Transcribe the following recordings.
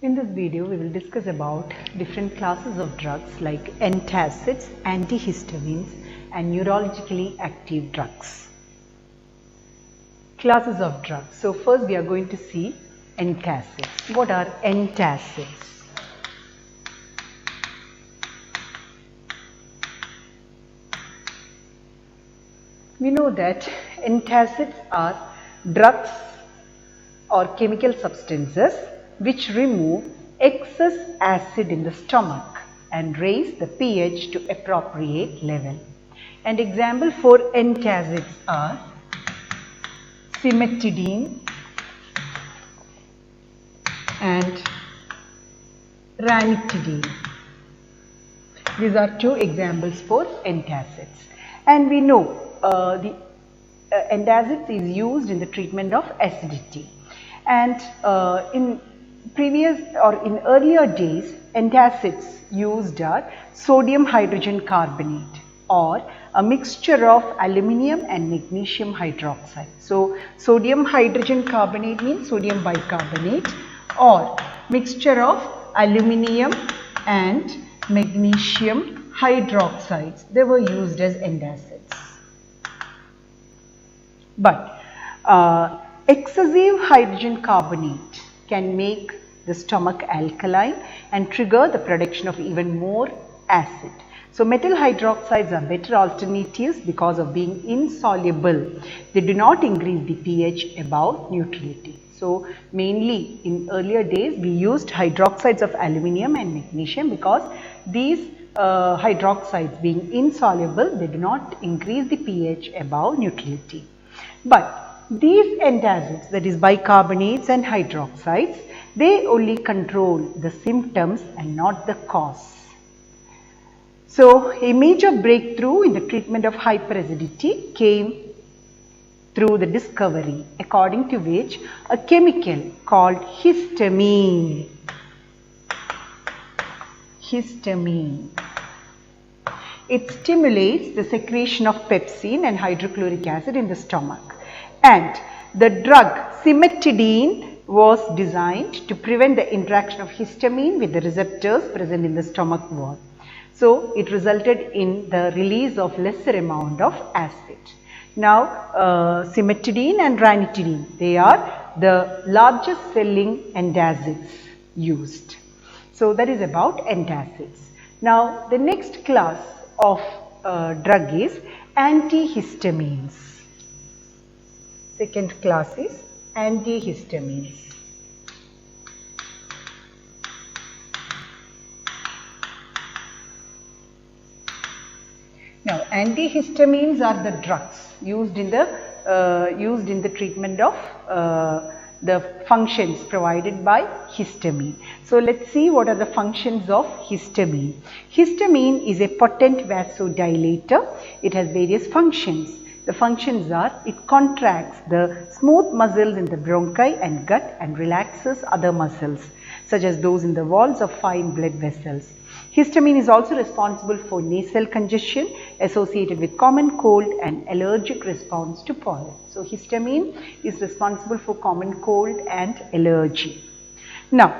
In this video, we will discuss about different classes of drugs like antacids, antihistamines, and neurologically active drugs. Classes of drugs. So first we are going to see antacids. What are antacids? We know that antacids are drugs or chemical substances which remove excess acid in the stomach and raise the pH to appropriate level. And example for antacids are cimetidine and ranitidine. These are two examples for antacids. And we know the antacids is used in the treatment of acidity. And in earlier days, antacids used are sodium hydrogen carbonate or a mixture of aluminium and magnesium hydroxide. So sodium hydrogen carbonate means sodium bicarbonate or mixture of aluminium and magnesium hydroxides. They were used as antacids. But excessive hydrogen carbonate can make the stomach alkaline and trigger the production of even more acid. So metal hydroxides are better alternatives because of being insoluble. They do not increase the pH above neutrality. So mainly in earlier days we used hydroxides of aluminium and magnesium because these hydroxides being insoluble, they do not increase the pH above neutrality. But these antacids, that is bicarbonates and hydroxides, they only control the symptoms and not the cause. So a major breakthrough in the treatment of hyperacidity came through the discovery according to which a chemical called histamine. It stimulates the secretion of pepsin and hydrochloric acid in the stomach. And the drug cimetidine was designed to prevent the interaction of histamine with the receptors present in the stomach wall. So it resulted in the release of lesser amount of acid. Now cimetidine and ranitidine, they are the largest selling antacids used. So that is about antacids. Now the next class of drug is antihistamines. Second class is antihistamines. Now antihistamines are the drugs used in the treatment of the functions provided by histamine. So let's see what are the functions of histamine. Histamine is a potent vasodilator. It has various functions. The functions are, it contracts the smooth muscles in the bronchi and gut and relaxes other muscles such as those in the walls of fine blood vessels. Histamine is also responsible for nasal congestion associated with common cold and allergic response to pollen. So histamine is responsible for common cold and allergy. Now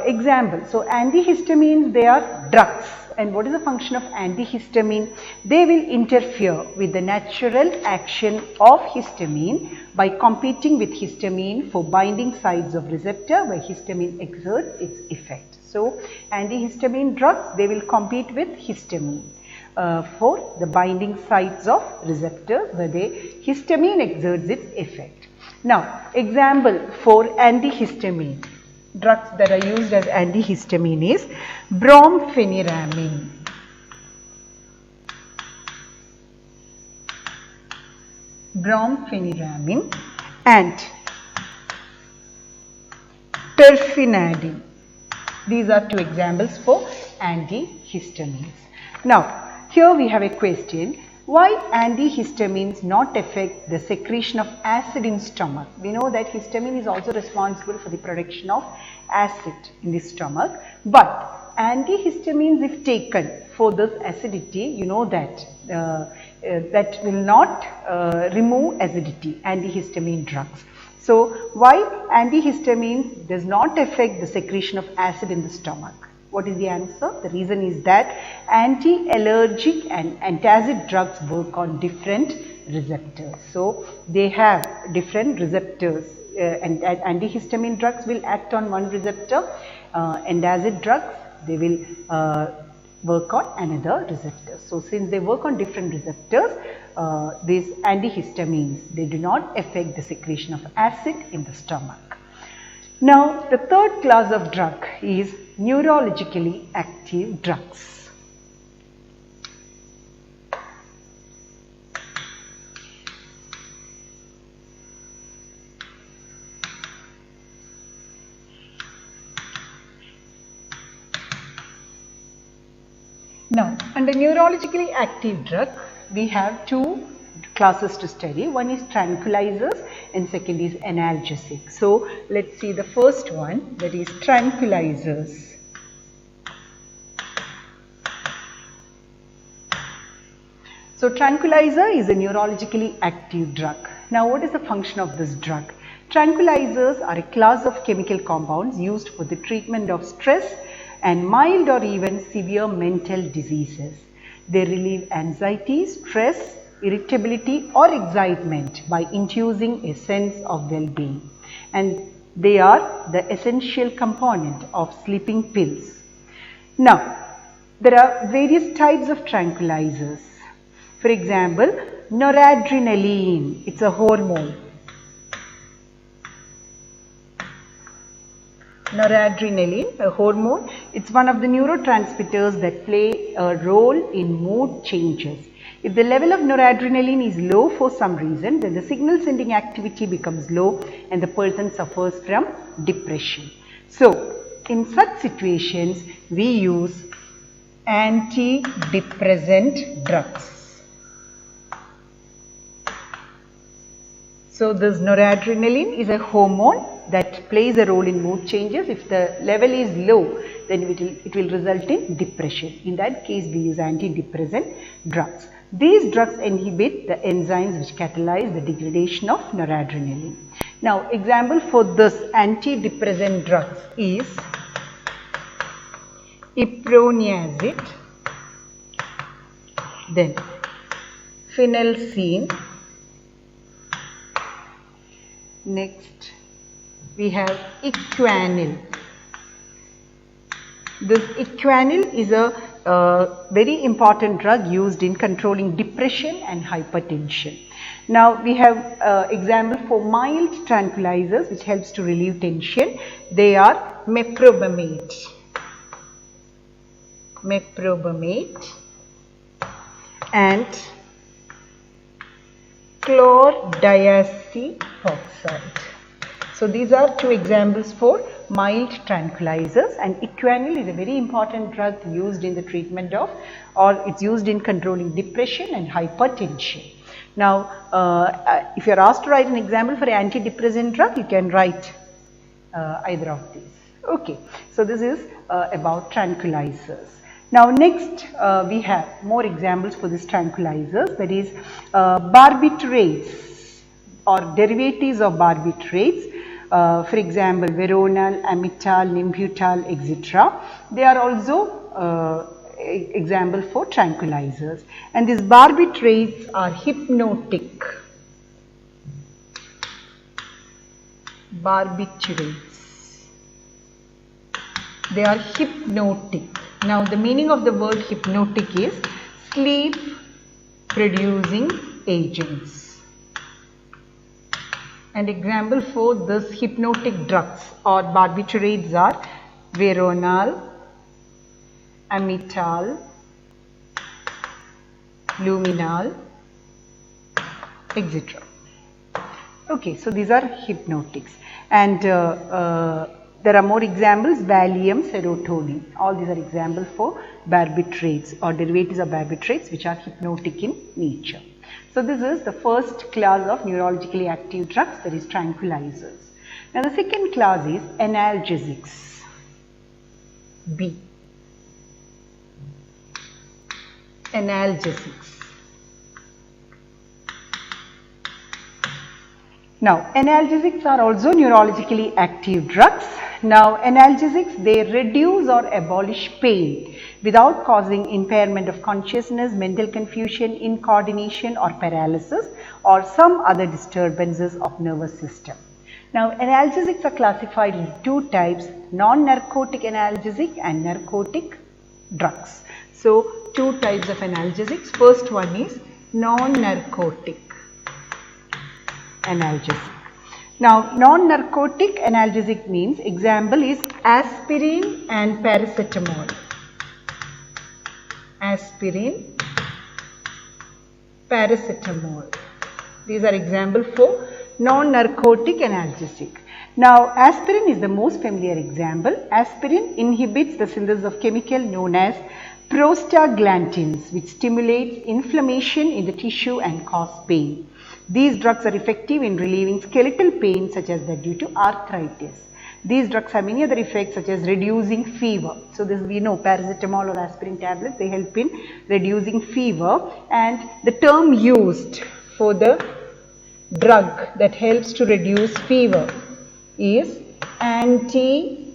example, so antihistamines, they are drugs. And what is the function of antihistamine? They will interfere with the natural action of histamine by competing with histamine for binding sites of receptor where histamine exerts its effect. So antihistamine drugs, they will compete with histamine for the binding sites of receptors where histamine exerts its effect. Now example for antihistamine. Drugs that are used as antihistamine is brompheniramine. And terfenadine. These are two examples for antihistamines. Now here we have a question. Why antihistamines not affect the secretion of acid in stomach? We know that histamine is also responsible for the production of acid in the stomach, but antihistamines, if taken for this acidity, you know that that will not remove acidity, antihistamine drugs. So why antihistamines does not affect the secretion of acid in the stomach? What is the answer? The reason is that anti-allergic and antacid drugs work on different receptors. So they have different receptors. And antihistamine drugs will act on one receptor. Antacid drugs, they will work on another receptor. So since they work on different receptors, these antihistamines, they do not affect the secretion of acid in the stomach. Now the third class of drug is neurologically active drugs. Now, under neurologically active drug, we have two classes to study. One is tranquilizers and second is analgesic. So, let's see the first one, that is tranquilizers. So, tranquilizer is a neurologically active drug. Now, what is the function of this drug? Tranquilizers are a class of chemical compounds used for the treatment of stress and mild or even severe mental diseases. They relieve anxiety, stress, irritability or excitement by inducing a sense of well-being, and they are the essential component of sleeping pills. Now, there are various types of tranquilizers. For example, noradrenaline, it's a hormone. Noradrenaline, a hormone, it's one of the neurotransmitters that play a role in mood changes. If the level of noradrenaline is low for some reason, then the signal sending activity becomes low and the person suffers from depression. So, in such situations, we use antidepressant drugs. So, this noradrenaline is a hormone that plays a role in mood changes. If the level is low, then it will result in depression. In that case, we use antidepressant drugs. These drugs inhibit the enzymes which catalyze the degradation of noradrenaline. Now, example for this antidepressant drugs is iproniazid, then phenelcine. Next, we have equanil. This equanil is a very important drug used in controlling depression and hypertension. Now, we have example for mild tranquilizers which helps to relieve tension. They are meprobamate and chlordiazepoxide. So, these are two examples for mild tranquilizers, and equanil is a very important drug used in the treatment of, or it's used in controlling depression and hypertension. Now, if you are asked to write an example for an antidepressant drug, you can write either of these. Okay, so this is about tranquilizers. Now, next we have more examples for these tranquilizers, that is barbiturates or derivatives of barbiturates. For example, veronal, amital, nimbutal, etc. They are also example for tranquilizers, and these barbiturates are hypnotic. Barbiturates, they are hypnotic. Now, the meaning of the word hypnotic is sleep producing agents. And example for this hypnotic drugs or barbiturates are veronal, amital, luminal, etc. Okay, so these are hypnotics, and there are more examples: Valium, serotonin. All these are examples for barbiturates or derivatives of barbiturates which are hypnotic in nature. So, this is the first class of neurologically active drugs, that is tranquilizers. Now, the second class is analgesics. B. Analgesics. Now, analgesics are also neurologically active drugs. Now, analgesics, they reduce or abolish pain without causing impairment of consciousness, mental confusion, incoordination or paralysis or some other disturbances of nervous system. Now, analgesics are classified into two types, non-narcotic analgesic and narcotic drugs. So, two types of analgesics. First one is non-narcotic analgesic. Now, non-narcotic analgesic means, example is aspirin and paracetamol. Aspirin, paracetamol. These are examples for non-narcotic analgesic. Now, aspirin is the most familiar example. Aspirin inhibits the synthesis of chemical known as prostaglandins, which stimulates inflammation in the tissue and cause pain. These drugs are effective in relieving skeletal pain such as that due to arthritis. These drugs have many other effects such as reducing fever. So this we know paracetamol or aspirin tablets, they help in reducing fever, and the term used for the drug that helps to reduce fever is antipyretic.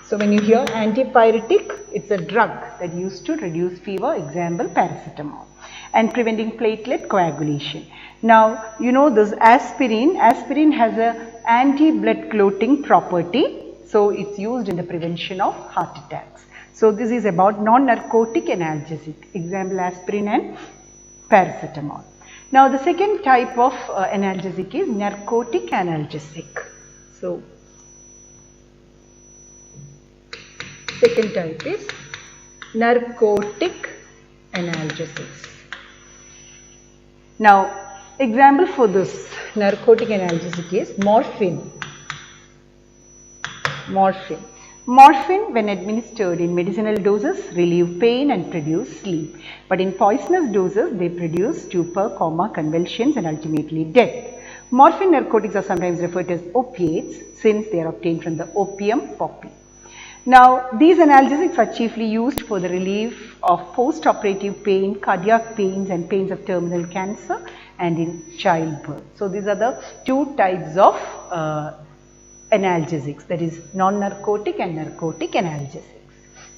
So when you hear antipyretic, it's a drug that used to reduce fever, example paracetamol, and preventing platelet coagulation. Now, you know this aspirin has a anti-blood clotting property. So it's used in the prevention of heart attacks. So this is about non-narcotic analgesic, example aspirin and paracetamol. Now the second type of analgesic is narcotic analgesic. So second type is narcotic analgesics. Now, example for this narcotic analgesic is morphine. Morphine, when administered in medicinal doses, relieve pain and produce sleep. But in poisonous doses, they produce stupor, coma, convulsions and ultimately death. Morphine narcotics are sometimes referred to as opiates since they are obtained from the opium poppy. Now, these analgesics are chiefly used for the relief of post-operative pain, cardiac pains and pains of terminal cancer and in childbirth. So, these are the two types of analgesics, that is non-narcotic and narcotic analgesics.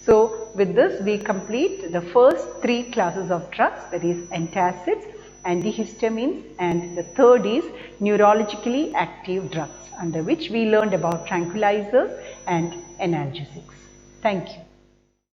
So, with this we complete the first three classes of drugs, that is antacids, antihistamines, and the third is neurologically active drugs, under which we learned about tranquilizers and analgesics. Thank you.